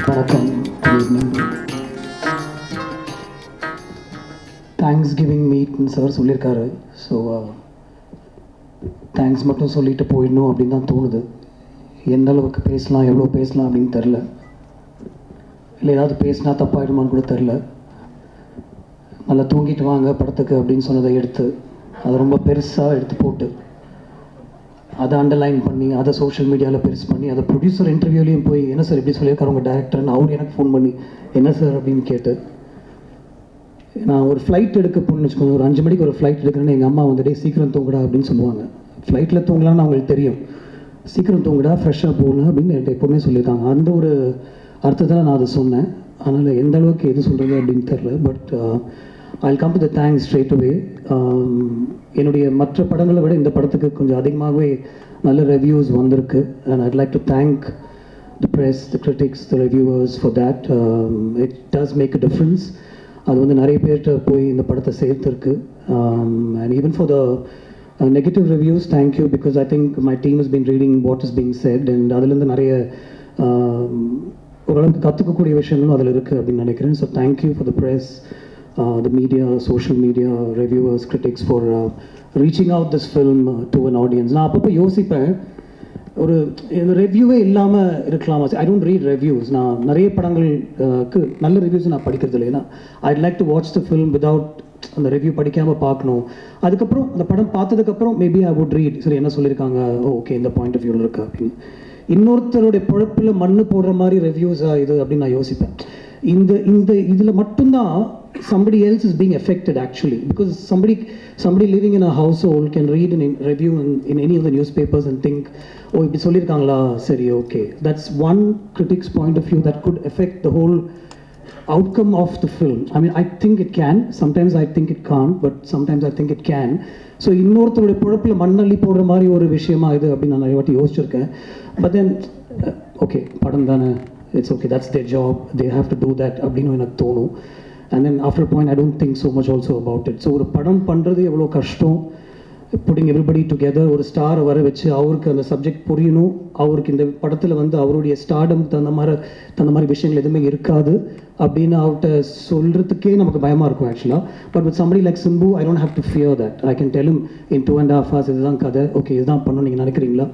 வணக்கம். Thanks giving மீட்னு sir சொல்லியிருக்காரு. So thanks மட்டும் சொல்லிட்டு போயிடணும் அப்படின்னு தான் தோணுது. எந்த அளவுக்கு பேசலாம், எவ்வளோ பேசலாம் அப்படின்னு தெரில. இல்லை ஏதாவது பேசினா தப்பாயிடுமான்னு கூட தெரில. நல்லா தூங்கிட்டு வாங்க படத்துக்கு அப்படின்னு சொன்னதை எடுத்து அதை ரொம்ப பெருசாக எடுத்து போட்டு அதை அண்டர்லைன் பண்ணி அதை சோஷியல் மீடியாவில் பெருசு பண்ணி அதை ப்ரொடியூசர் இன்டர்வியூலையும் போய் என்ன சார் எப்படி சொல்லியிருக்காரு உங்கள் டேரக்டர்னு அவர் எனக்கு ஃபோன் பண்ணி என்ன சார் அப்படின்னு கேட்டு, நான் ஒரு ஃப்ளைட் எடுக்க போகணுன்னு வச்சுக்கோங்க, ஒரு 5 மணிக்கு ஒரு ஃப்ளைட் எடுக்கிறேன்னு எங்கள் அம்மா வந்துட்டு சீக்கிரம் தூங்குடா அப்படின்னு சொல்லுவாங்க. ஃப்ளைட்டில் தூங்கலான்னு அவங்களுக்கு தெரியும். சீக்கிரம் தூங்குடா ஃப்ரெஷ்ஷாக போகணும் அப்படின்னு என்கிட்ட எப்போவுமே சொல்லியிருக்காங்க. அந்த ஒரு அர்த்தத்தில் நான் அதை சொன்னேன். அதனால் எந்த அளவுக்கு எது சொல்கிறது அப்படின்னு தெரில. But I'll come to the thanks straight away. என்னுடைய மற்ற படங்களை விட இந்த படத்துக்கு கொஞ்சம் அதிகமாகவே நல்ல ரிவ்யூஸ் வந்திருக்கு. and I'd like to thank the press, the critics, the reviewers for that. It does make a difference. அது வந்து நிறைய பேர்கிட்ட போய் இந்த படத்தை சேர்த்துருக்கு. And even for the negative reviews, thank you, because I think my team has been reading what is being said and அதுலேருந்து நிறைய ஓரளவுக்கு கற்றுக்கக்கூடிய விஷயங்களும் அதில் இருக்குது அப்படின்னு நினைக்கிறேன். So thank you for the press, the media, social media, reviewers, critics for reaching out this film to an audience. நான் அப்பப்போ யோசிப்பேன், ஒரு ரிவ்யூவே இல்லாமல் இருக்கலாமா? I don't read reviews. நான் நிறைய படங்களுக்கு நல்ல ரிவ்யூஸ் நான் படிக்கிறது இல்லை. ஏன்னா I'd like to watch the film without அந்த ரிவ்யூ படிக்காமல் பார்க்கணும். அதுக்கப்புறம் அந்த படம் பார்த்ததுக்கப்புறம் மேபி ஐ வுட் ரீட், சரி என்ன சொல்லியிருக்காங்க, ஓகே இந்த பாயிண்ட் ஆஃப் வியூவில் இருக்கா அப்படின்னு. இன்னொருத்தருடைய பொழப்பில் மண்ணு போடுற மாதிரி ரிவ்யூஸாக இது அப்படின்னு நான் யோசிப்பேன். இந்த இதில் மட்டும்தான் somebody else is being affected actually, because somebody living in a household can read a review in any of the newspapers and think, oh இப்படி சொல்லியிருக்காங்களா, சரி okay. That's one critic's point of view that could affect the whole outcome of the film. I mean, I think it can, sometimes I think it can't, but sometimes I think it can. So இன்னொருத்தருடைய பொழப்பில் மண்ணள்ளி போடுற மாதிரி ஒரு விஷயமா இது அப்படின்னு நான் நிறைய வாட்டி யோசிச்சிருக்கேன். பட் தென் ஓகே படம் தானே, it's okay, that's there job, they have to do that அப்படின்னு எனக்கு தோணும். And then after a point I don't think so much also about it. So ஒரு படம் பண்ணுறது எவ்வளோ கஷ்டம், putting everybody together, ஒரு ஸ்டாரை வர வச்சு அவருக்கு அந்த சப்ஜெக்ட் புரியணும், அவருக்கு இந்த படத்தில் வந்து அவருடைய ஸ்டார்டம் தகுந்த மாதிரி விஷயங்கள் எதுவுமே இருக்காது அப்படின்னு அவர்கிட்ட சொல்கிறதுக்கே நமக்கு பயமாக இருக்கும் ஆக்சுவலாக. But with somebody like Simbu, I don't have to fear that. I can tell him in 2.5 hours இதுதான் கதை, ஓகே இதுதான் பண்ணணும் நீங்கள் நினைக்கிறீங்களா,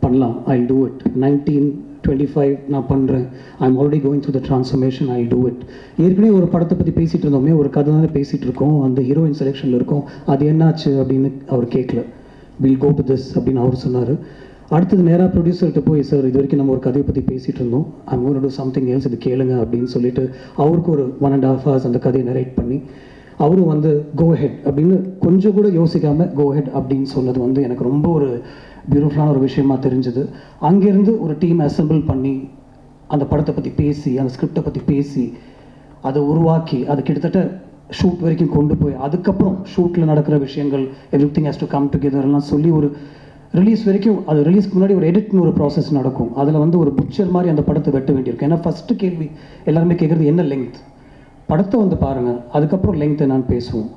பண்ணலாம், I'll do it. 1925 நான் பண்ணுறேன், I'm already going through the transformation, I do it. ஏற்கனவே ஒரு படத்தை பற்றி பேசிகிட்டு இருந்தோமே, ஒரு கதை தானே பேசிகிட்டு இருக்கோம், அந்த ஹீரோயின் செலெக்ஷனில் இருக்கும், அது என்னாச்சு அப்படின்னு அவர் கேட்கல, வில் கோ டு திஸ் அப்படின்னு அவர் சொன்னார். அடுத்தது நேராக ப்ரொடியூசர்கிட்ட போய், சார் இது வரைக்கும் நம்ம ஒரு கதையை பற்றி பேசிகிட்டு இருந்தோம், I'm going to to something else, இது கேளுங்க அப்படின்னு சொல்லிட்டு அவருக்கு ஒரு 1.5 hours அந்த கதையை நரேட் பண்ணி அவரும் வந்து கோ ஹெட் அப்படின்னு கொஞ்சம் கூட யோசிக்காமல் கோ ஹெட் அப்படின்னு சொன்னது வந்து எனக்கு ரொம்ப ஒரு பியூட்டிஃபுல்லான ஒரு விஷயமா தெரிஞ்சது. அங்கேருந்து ஒரு டீம் அசெம்பிள் பண்ணி அந்த படத்தை பற்றி பேசி, அந்த ஸ்கிரிப்டை பற்றி பேசி, அதை உருவாக்கி, அது கிட்டத்தட்ட ஷூட் வரைக்கும் கொண்டு போய், அதுக்கப்புறம் ஷூட்டில் நடக்கிற விஷயங்கள் everything has to come டுகெதர்லாம் சொல்லி ஒரு ரிலீஸ் வரைக்கும், அது ரிலீஸ்க்கு முன்னாடி ஒரு எடிட்னு ஒரு ப்ராசஸ் நடக்கும். அதில் வந்து ஒரு புட்சர் மாதிரி அந்த படத்தை வெட்ட வேண்டியிருக்கும். ஏன்னா ஃபஸ்ட்டு கேள்வி எல்லாருமே கேட்குறது என்ன லெங்த், படத்தை வந்து பாருங்கள் அதுக்கப்புறம் லெங்த் என்னான்னு பேசுவோம்,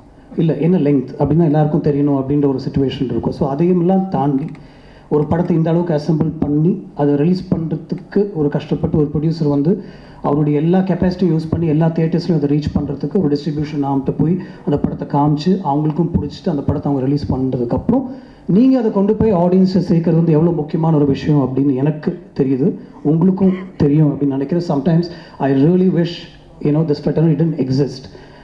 இல்லை என்ன லெங்த் அப்படின்னா எல்லாருக்கும் தெரியணும் அப்படின்ற ஒரு சுச்சுவேஷன் இருக்கும். ஸோ அதையும்லாம் தாண்டி ஒரு படத்தை இந்த அளவுக்கு அசெம்பிள் பண்ணி அதை ரிலீஸ் பண்ணுறதுக்கு ஒரு கஷ்டப்பட்டு ஒரு ப்ரொடியூசர் வந்து அவருடைய எல்லா கெப்பாசிட்டியும் யூஸ் பண்ணி எல்லா தியேட்டர்ஸ்லையும் அதை ரீச் பண்ணுறதுக்கு ஒரு டிஸ்ட்ரிபியூஷன் ஆகிட்டு போய் அந்த படத்தை காமிச்சு அவங்களுக்கும் பிடிச்சிட்டு அந்த படத்தை அவங்க ரிலீஸ் பண்ணுறதுக்கப்புறம் நீங்கள் அதை கொண்டு போய் ஆடியன்ஸை சேர்க்கறது வந்து எவ்வளோ முக்கியமான ஒரு விஷயம் அப்படின்னு எனக்கு தெரியுது, உங்களுக்கும் தெரியும் அப்படின்னு நினைக்கிறேன். Sometimes I really wish this fraternity didn't exist,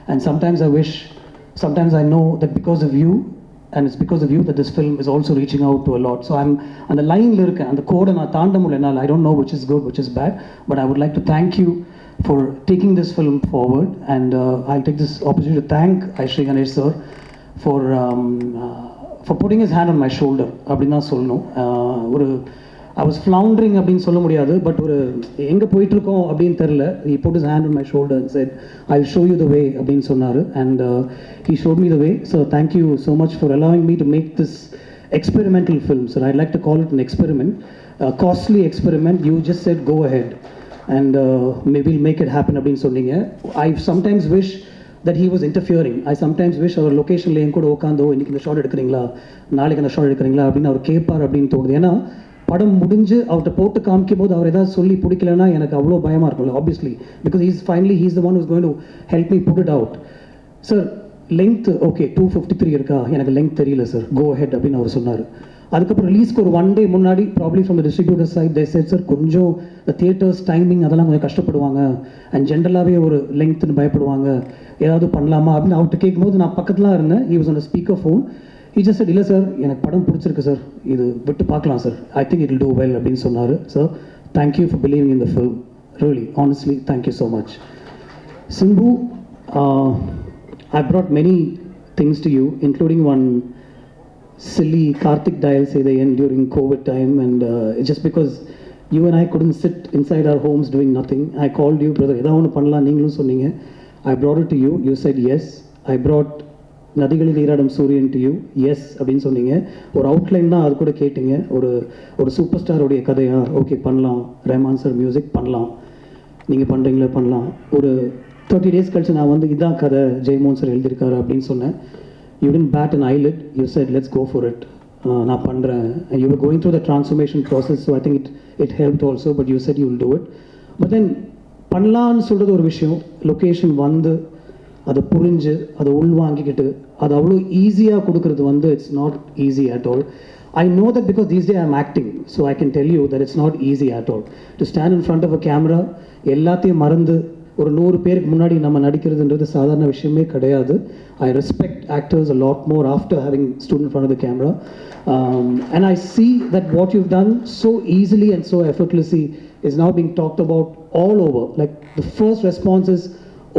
and sometimes I know that because of you, and it's because of you that this film is also reaching out to a lot. So I'm on the line irukka, and the code na taanda mudiyala, I don't know which is good which is bad, but I would like to thank you for taking this film forward. And I'll take this opportunity to thank Aishri Ganesh sir for putting his hand on my shoulder அப்படினா சொல்லணும். ஒரு I was floundering அப்படின்னு சொல்ல முடியாது, but ஒரு எங்கே போயிட்டுருக்கோம் அப்படின்னு தெரில. He put his hand on my shoulder and said, I'll show you the way அப்படின்னு சொன்னார். And he showed me the way. So thank you so much for allowing me to make this experimental film. So I'd like to call it an experiment, a costly experiment. You just said go ahead and maybe we'll make it happen அப்படின்னு சொன்னீங்க. I sometimes wish that he was interfering. I sometimes wish our locationல என் கூட உட்காந்தோ இன்னைக்கு இந்த shot எடுக்கிறீங்களா, நாளைக்கு அந்த shot எடுக்கிறீங்களா அப்படின்னு அவர் கேட்பார் அப்படின்னு தோணுது. ஏன்னா படம் முடிஞ்சு அவர்கிட்ட போட்டு காமிக்கும் போது அவர் ஏதாவது சொல்லி பிடிக்கலன்னா எனக்கு அவ்வளோ பயமாக இருக்கும்ல obviously because he's the one who's going to help me put it out sir length okay 253 இருக்கா எனக்கு லென்த் தெரியல சார் கோ ஹெட் அப்படின்னு அவர் சொன்னார் அதுக்கப்புறம் ரிலீஸ்க்கு ஒரு 1 day முன்னாடி probably from the distributor side they said sir கொஞ்சம் தியேட்டர்ஸ் டைமிங் அதெல்லாம் கொஞ்சம் கஷ்டப்படுவாங்க அண்ட் ஜென்ரலாகவே ஒரு லெங்க்த்துன்னு பயப்படுவாங்க ஏதாவது பண்ணலாமா அப்படின்னு அவர்கிட்ட கேட்கும்போது நான் பக்கத்தில் இருந்தேன் he was on speaker phone he just set இல்லை சார் எனக்கு படம் பிடிச்சிருக்கு சார் இது விட்டு பார்க்கலாம் sir I think it will do well அப்படின்னு சொன்னார் sir thank you for believing in the film really honestly thank you so much Simbu I brought many things to you, including one silly Karthik dial say the end during COVID time, and just because you and I couldn't sit inside our homes doing nothing, I called you, brother. Edha onu pannalam neengalum sonninga. I brought it to you. You said yes. I brought Nadigalil Neeradam Suryan to you. Yes, அப்படினு சொன்னீங்க. ஒரு outline தான் அது கூட கேட்டீங்க. ஒரு super star உடைய கதையா ஓகே பண்ணலாம். ரஹ்மான் சார் மியூசிக் பண்ணலாம். நீங்க பண்றீங்களா பண்ணலாம். ஒரு 30 days கழிச்சு நான் வந்து இதான் கதை ஜெயமோகன் சார் எழுதியிருக்காரு அப்படின்னு சொன்னேன் you didn't bat an eyelid you said let's go for it நான் பண்ணுறேன் you were going through the transformation process so I think it help also but you said you will do it but then பண்ணலான்னு சொல்கிறது ஒரு விஷயம் location வந்து அதை புரிஞ்சு அதை உள்வாங்கிக்கிட்டு அது அவ்வளோ ஈஸியாக கொடுக்குறது வந்து it's not easy at all I know that because these days I'm acting, so I can tell you that it's not easy at all. To stand in front of a camera, எல்லாத்தையும் மறந்து ஒரு 100 பேருக்கு முன்னாடி நம்ம நடிக்கிறதுன்றது சாதாரண விஷயமே கிடையாது I respect actors a lot more after having stood in front of the camera and I see that what you done so easily and so effortlessly is now being talked about all over like the first response is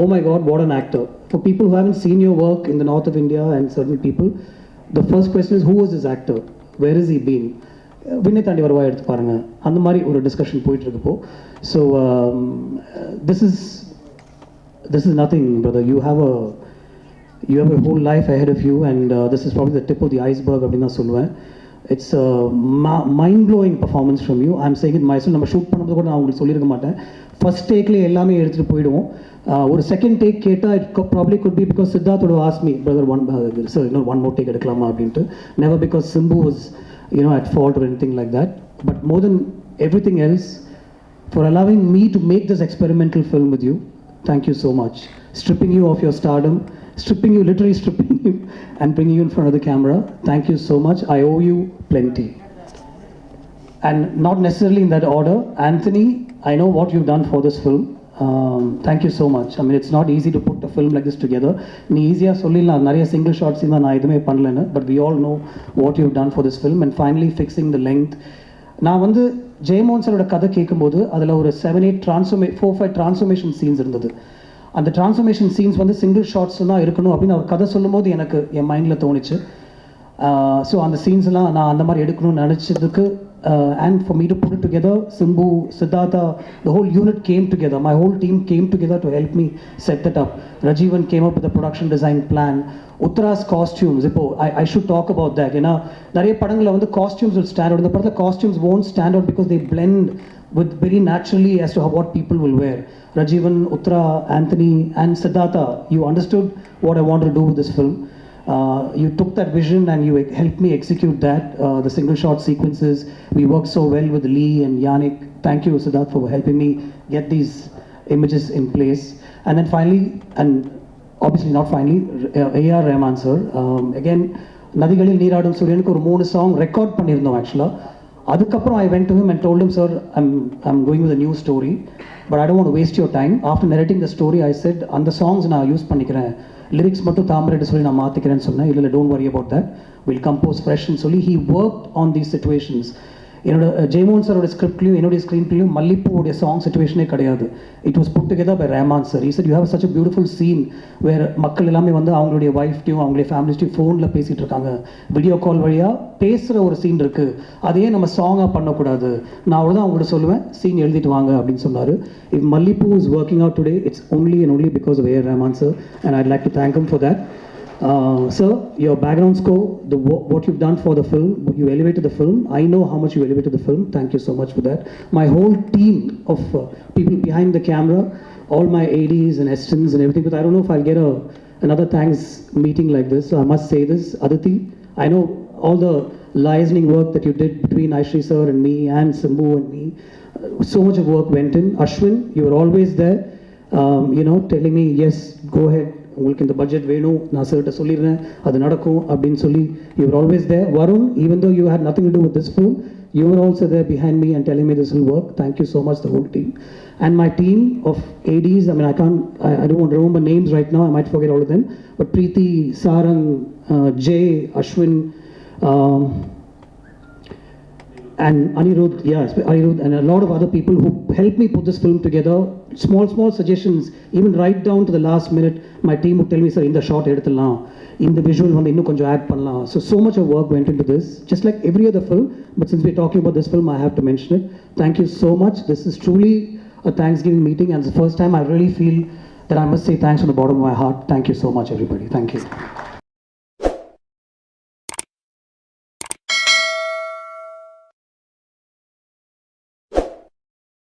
oh my god what an actor for people who haven't seen your work in the north of India and certain people the first question is who was this actor where has he been விண்ணை தாண்டி வருவா எடுத்து பாருங்க அந்த மாதிரி ஒரு discussion போயிட்டு இருக்கப்போ so this is nothing brother you have a whole life ahead of you and this is probably the tip of the iceberg அப்படினா சொல்லுவேன் it's a mind blowing performance from you I'm saying it myself நம்ம shoot பண்ணும்போது கூட நான் உங்களுக்கு சொல்லியிருக்க மாட்டேன் first டேக்லேயே எல்லாமே எடுத்துகிட்டு போயிடுவோம் ஒரு செகண்ட் டேக் கேட்டால் it probably could be because Siddharth would ask me brother one more take எடுக்கலாமா அப்படின்ட்டு never because Simbu was at fault or anything like that but more than everything else for allowing me to make this experimental film with you thank you so much stripping you of your stardom literally stripping you and bringing you in front of the camera thank you so much I owe you plenty and not necessarily in that order Anthony I know what you've done for this film thank you so much I mean it's not easy to put a film like this together நீ ஈஸியாக சொல்லிடலாம் நிறைய single shorts தான் நான் எதுவுமே பண்ணலன்னு but we all know what you've done for this film and finally fixing the length நான் வந்து ஜெயமோகன் சாரோட கதை கேட்கும்போது அதில் ஒரு 4-5 ட்ரான்ஸ்ஃபர்மேஷன் சீன்ஸ் இருந்தது அந்த ட்ரான்ஸ்ஃபர்மேஷன் சீன்ஸ் வந்து சிங்கிள் ஷார்ட்ஸ் தான் இருக்கணும் அப்படின்னு அவர் கதை சொல்லும்போது எனக்கு என் மைண்டில் தோணுச்சு ஸோ அந்த சீன்ஸ்லாம் நான் அந்த மாதிரி எடுக்கணும்னு நினச்சதுக்கு and for me to put it together Simbu Siddhartha the whole unit came together my whole team came together to help me set that up Rajivan came up with a production design plan Uttara's costumes I should talk about that நிறைய படங்கள்ல வந்து costumes will stand out இந்த படத்துல costumes won't stand out because they blend with very naturally as to what people will wear Rajivan Uttara Anthony and Siddhartha you understood what I wanted to do with this film you took that vision and you helped me execute that the single shot sequences we worked so well with Lee and Yannick thank you Siddharth for helping me get these images in place and then finally and obviously not finally A.R. Rahman sir again Nadigalil Neeradam Suryan ku 3 song record பண்ணிருந்தோம் actually அதுக்கப்புறம் I went to him and told him sir I'm going with a new story but I don't want to waste your time after narrating the story I said அந்த songs நான் use பண்ணிக்கிறேன் lyrics மட்டும் தாமரைட்டு சொல்லி நான் மாற்றிக்கிறேன்னு சொன்னேன் இல்லை don't worry about that will compose ஃப்ரெஷ்னு சொல்லி he work on these situations என்னோட ஜெயமோகன் சாரோட ஸ்கிரிப்ட்லையும் என்னுடைய ஸ்க்ரீன்லையும் மல்லிப்பூடைய சாங் சிச்சுவேஷனே கிடையாது it was put together by Rahman sir he said you have such a beautiful scene வேறு மக்கள் எல்லாமே வந்து அவங்களுடைய ஒய்ஃப்டையும் அவங்களுடைய ஃபேமிலிஸ்டையும் ஃபோனில் பேசிகிட்டு இருக்காங்க வீடியோ கால் வழியாக பேசுகிற ஒரு சீன் இருக்குது அதையே நம்ம சாங்காக பண்ணக்கூடாது நான் அவ்வளோதான் அவங்கள்ட்ட சொல்லுவேன் சீன் எழுதிட்டு வாங்க அப்படின்னு சொன்னார் இஃப் மல்லிப்பூ is working out today it's only because of A.R. Rahman sir and I'd like to thank him for that sir your background score what you've done for the film you elevated the film I know how much you elevated the film thank you so much for that my whole team of people behind the camera all my ADs and assistants and everything but I don't know if I'll get another thanks meeting like this so I must say this Aditi I know all the liaising work that you did between Aishri sir and me and Simbu and me. So much of work went in. Ashwin, you were always there, telling me, yes, go ahead. உங்களுக்கு இந்த budget வேணும் நான் சார்கிட்ட சொல்லிடுறேன் அது நடக்கும் அப்படின்னு சொல்லி you were always there. Varun, even though you had nothing to do with this film, you were also there behind me and telling me this will work. Thank you so much, the whole team. And my team of ADs, I mean, I don't remember names right now, I might forget all of them, but Preeti, Sarang, Jay, Ashwin, and Anirudh, Anirudh, and a lot of other people who helped me put this film together. Small suggestions, even right down to the last minute, my team would tell me, sir, in the shot eduthalam, in the visual வந்து இன்னும் கொஞ்சம் add பண்ணலாம். So much of work went into this, just like every other film, but since we're talking about this film, I have to mention it. Thank you so much. This is truly a Thanksgiving meeting, and it's the first time I really feel that I must say thanks from the bottom of my heart. Thank you so much, everybody. Thank you.